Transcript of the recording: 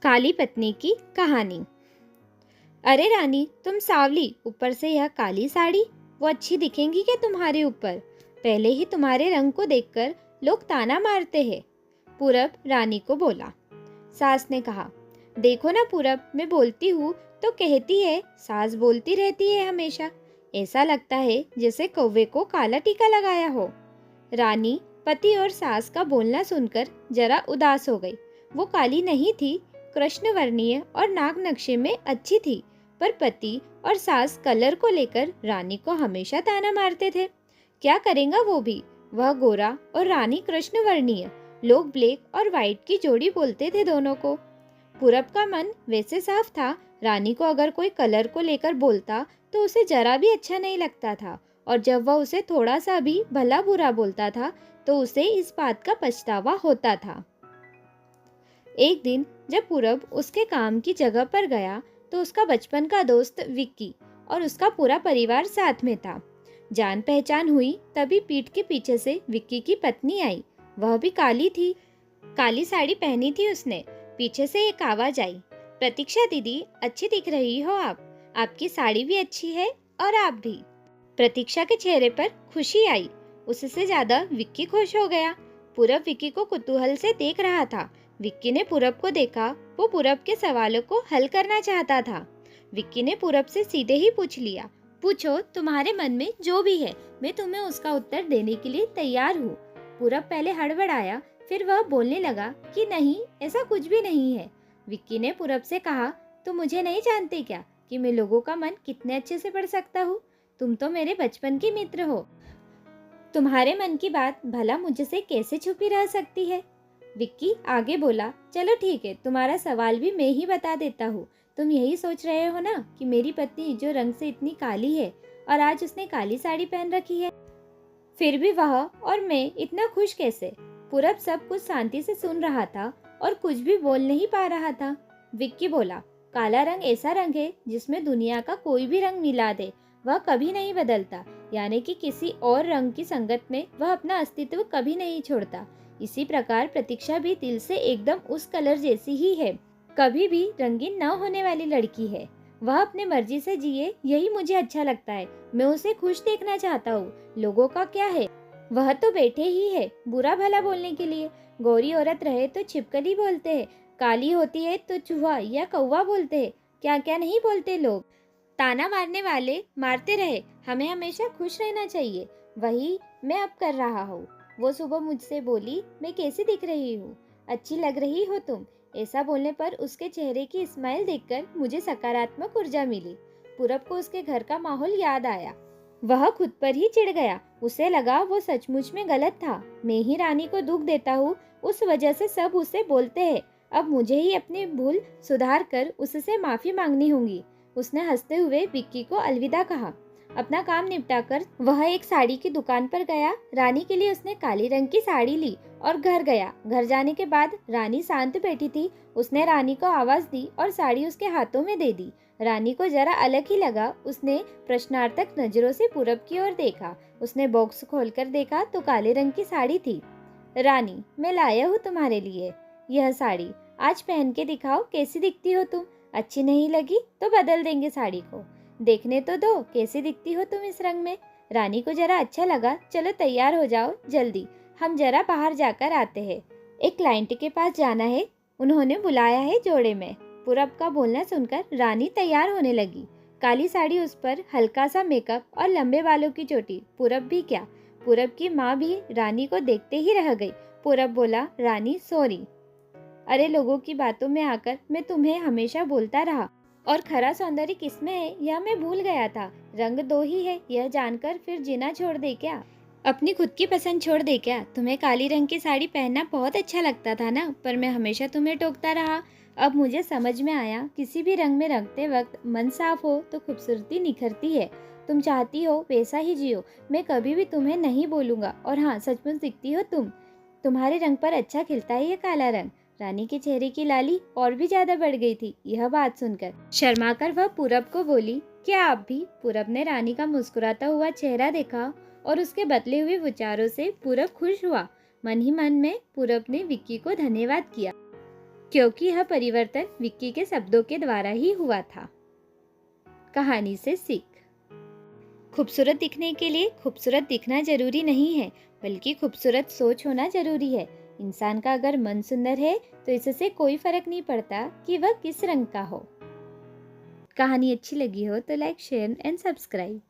काली पत्नी की कहानी। अरे रानी, तुम सावली, ऊपर से यह काली साड़ी, वो अच्छी दिखेंगी क्या तुम्हारे ऊपर? पहले ही तुम्हारे रंग को देखकर लोग ताना मारते हैं। पूरब रानी को बोला। सास ने कहा, देखो ना पूरब, मैं बोलती हूँ तो कहती है, सास बोलती रहती है हमेशा। ऐसा लगता है जैसे कौवे को काला टीका लगाया हो। रानी पति और सास का बोलना सुनकर जरा उदास हो गई। वो काली नहीं थी, कृष्णवर्णीय और नाग नक्शे में अच्छी थी, पर पति और सास कलर को लेकर रानी को हमेशा ताना मारते थे। क्या करेगा वो भी, वह गोरा और रानी कृष्णवर्णीय। लोग ब्लैक और वाइट की जोड़ी बोलते थे दोनों को। पूरब का मन वैसे साफ था, रानी को अगर कोई कलर को लेकर बोलता तो उसे जरा भी अच्छा नहीं लगता था, और जब वह उसे थोड़ा सा भी भला बुरा बोलता था तो उसे इस बात का पछतावा होता था। एक दिन जब पूरब उसके काम की जगह पर गया तो उसका बचपन का दोस्त विक्की और उसका पूरा परिवार साथ में था। जान पहचान हुई तभी पीठ के पीछे से विक्की की पत्नी आई। वह भी काली थी, काली साड़ी पहनी थी उसने। पीछे से एक आवाज आई, प्रतीक्षा दीदी, अच्छी दिख रही हो आप, आपकी साड़ी भी अच्छी है और आप भी। प्रतीक्षा के चेहरे पर खुशी आई, उससे ज्यादा विक्की खुश हो गया। पूरब विक्की को कुतूहल से देख रहा था। विक्की ने पूरब को देखा, वो पूरब के सवालों को हल करना चाहता था। विक्की ने पूरब से सीधे ही पूछ लिया, पूछो, तुम्हारे मन में जो भी है, मैं तुम्हें उसका उत्तर देने के लिए तैयार हूँ। पूरब पहले हड़बड़ाया, फिर वह बोलने लगा कि नहीं, ऐसा कुछ भी नहीं है। विक्की ने पूरब से कहा, तुम मुझे नहीं जानते क्या कि मैं लोगों का मन कितने अच्छे से पढ़ सकता हूँ? तुम तो मेरे बचपन के मित्र हो, तुम्हारे मन की बात भला मुझसे कैसे छुपी रह सकती है? विक्की आगे बोला, चलो ठीक है, तुम्हारा सवाल भी मैं ही बता देता हूँ। तुम यही सोच रहे हो ना कि मेरी पत्नी जो रंग से इतनी काली है और आज उसने काली साड़ी पहन रखी है, फिर भी वह और मैं इतना खुश कैसे? पूरब सब कुछ शांति से सुन रहा था और कुछ भी बोल नहीं पा रहा था। विक्की बोला, काला रंग ऐसा रंग है जिसमें दुनिया का कोई भी रंग मिला दे वह कभी नहीं बदलता, यानी कि किसी और रंग की संगत में वह अपना अस्तित्व कभी नहीं छोड़ता। इसी प्रकार प्रतीक्षा भी दिल से एकदम उस कलर जैसी ही है, कभी भी रंगीन न होने वाली लड़की है। वह अपने मर्जी से जिए, यही मुझे अच्छा लगता है। मैं उसे खुश देखना चाहता हूँ। लोगों का क्या है, वह तो बैठे ही है बुरा भला बोलने के लिए। गोरी औरत रहे तो छिपकली बोलते हैं, काली होती है तो चूहा या कौवा बोलते हैं, क्या क्या नहीं बोलते लोग। ताना मारने वाले मारते रहे, हमें हमेशा खुश रहना चाहिए। वही मैं अब कर रहा हूँ। वो सुबह मुझसे बोली, मैं कैसी दिख रही हूँ, अच्छी लग रही हो तुम। ऐसा बोलने पर उसके चेहरे की स्माइल देखकर मुझे सकारात्मक ऊर्जा मिली। पूरब को उसके घर का माहौल याद आया। वह खुद पर ही चिढ़ गया। उसे लगा वो सचमुच में गलत था। मैं ही रानी को दुख देता हूँ, उस वजह से सब उसे बोलते हैं। अब मुझे ही अपनी भूल सुधार कर उससे माफी मांगनी होगी। उसने हंसते हुए विक्की को अलविदा कहा। अपना काम निपटाकर वह एक साड़ी की दुकान पर गया। रानी के लिए उसने काली रंग की साड़ी ली और घर गया। घर जाने के बाद रानी शांत बैठी थी। उसने रानी को आवाज दी और साड़ी उसके हाथों में दे दी। रानी को जरा अलग ही लगा। उसने प्रश्नार्थक नजरों से पूरब की ओर देखा। उसने बॉक्स खोलकर देखा तो काले रंग की साड़ी थी। रानी, मैं लाया हूँ तुम्हारे लिए यह साड़ी, आज पहन के दिखाओ कैसी दिखती हो तुम। अच्छी नहीं लगी तो बदल देंगे साड़ी को। देखने तो दो कैसी दिखती हो तुम इस रंग में। रानी को जरा अच्छा लगा। चलो तैयार हो जाओ जल्दी, हम जरा बाहर जाकर आते हैं, एक क्लाइंट के पास जाना है, उन्होंने बुलाया है जोड़े में। पूरब का बोलना सुनकर रानी तैयार होने लगी। काली साड़ी, उस पर हल्का सा मेकअप और लंबे बालों की चोटी। पूरब भी क्या, पूरब की माँ भी रानी को देखते ही रह गई। पूरब बोला, रानी सॉरी, अरे लोगों की बातों में आकर मैं तुम्हें हमेशा बोलता रहा, और खरा सौंदर्य किसमें है यह मैं भूल गया था। रंग दो ही है यह जानकर फिर जीना छोड़ दे क्या, अपनी खुद की पसंद छोड़ दे क्या? तुम्हें काली रंग की साड़ी पहनना बहुत अच्छा लगता था ना, पर मैं हमेशा तुम्हें टोकता रहा। अब मुझे समझ में आया, किसी भी रंग में रंगते वक्त मन साफ हो तो खूबसूरती निखरती है। तुम चाहती हो वैसा ही जियो, मैं कभी भी तुम्हें नहीं बोलूंगा। और हाँ, सचमुच दिखती हो तुम, तुम्हारे रंग पर अच्छा खिलता है ये काला रंग। रानी के चेहरे की लाली और भी ज्यादा बढ़ गई थी यह बात सुनकर। शर्माकर वह पूरब को बोली, क्या आप भी? पूरब ने रानी का मुस्कुराता हुआ चेहरा देखा और उसके बदले हुए विचारों से पूरब खुश हुआ। मन ही मन में पूरब ने विक्की को धन्यवाद किया। क्योंकि यह परिवर्तन विक्की के शब्दों के द्वारा ही हुआ था। कहानी से सीख। खूबसूरत दिखने के लिए खूबसूरत दिखना जरूरी नहीं है, बल्कि खूबसूरत सोच होना जरूरी है। इंसान का अगर मन सुंदर है तो इससे कोई फर्क नहीं पड़ता कि वह किस रंग का हो। कहानी अच्छी लगी हो तो लाइक, शेयर एंड सब्सक्राइब।